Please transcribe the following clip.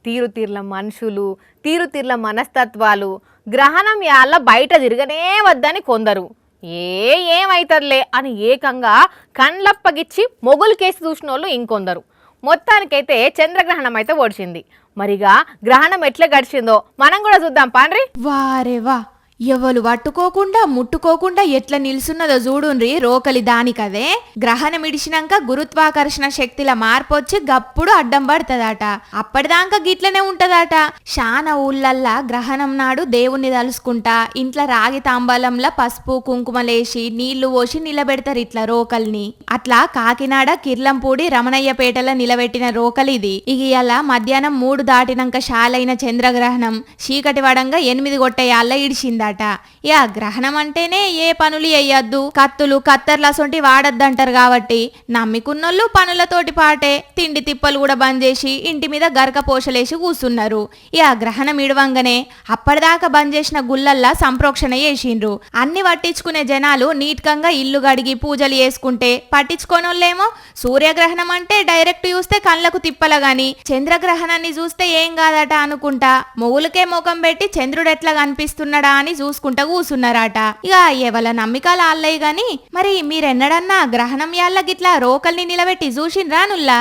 తీరుతీర్ల మనుషులు, తీరుతీర్ల మనస్తత్వాలు గ్రహణం యాళ్ళ బయట తిరగనే వద్దని కొందరు, ఏమైతదిలే అని ఏకంగా కండ్లప్పగిచ్చి మొగులు కేసు చూసిన వాళ్ళు ఇంకొందరు. మొత్తానికైతే చంద్రగ్రహణం అయితే ఓడిచింది. మరిగా గ్రహణం ఎట్లా గడిచిందో మనం కూడా చూద్దాం పాండ్రి. వారేవా, ఎవరు పట్టుకోకుండా ముట్టుకోకుండా ఎట్లా నిల్సున్నదో చూడుండ్రి రోకలి దానికదే. గ్రహణం ఇడిచినాక గురుత్వాకర్షణ శక్తిల మార్పొచ్చి గప్పుడు అడ్డం పడుతుందట. అప్పటిదాకా గిట్లనే ఉంటదట. శాన ఊళ్ళల్లా గ్రహణం నాడు దేవుణ్ణి తలుసుకుంటా ఇంట్లో రాగి తాంబాలంలా పసుపు కుంకుమలేసి నీళ్లు పోసి నిలబెడతారు ఇట్లా రోకల్ని. అట్లా కాకినాడ కిర్లంపూడి రమణయ్యపేటలో నిలబెట్టిన రోకలిది. ఇలా మధ్యాహ్నం 3 దాటినాక శాలైన చంద్రగ్రహణం చీకటి వడంగా 8 గొట్టయాళ్ళ ఇడిచింది. గ్రహణం అంటేనే ఏ పనులు వేయద్దు, కత్తులు కత్తర్లు అసొంటి వాడద్దంటారు కాబట్టి నమ్మికున్నోళ్ళు పనులతోటి పాటే తిండి తిప్పలు కూడా బంద్ చేసి ఇంటి మీద గరక పోషలేసి కూర్చున్నారు. గ్రహణం ఇడవంగానే అప్పటిదాకా బంద్ చేసిన గుళ్ళల్లా సంప్రోక్షణ చేసిండ్రు. అన్ని పట్టించుకునే జనాలు నీట్కంగా ఇల్లు గడిగి పూజలు చేసుకుంటే, పట్టించుకోనోళ్ళేమో సూర్యగ్రహణం అంటే డైరెక్ట్ చూస్తే కళ్ళకు తిప్పల గాని చంద్రగ్రహణాన్ని చూస్తే ఏం కాదట అనుకుంటా మొగులకే ముఖం పెట్టి చంద్రుడు ఎట్లా కనిపిస్తున్నాడా అని చూసుకుంటా కూసున్నారట. ఎవల నమ్మికలు ఆల్లయ్య గాని మరి మీరెన్నడన్నా గ్రహణం యాళ్ళ గిట్లా రోకల్ని నిలబెట్టి చూసిండ్రానుల్లా?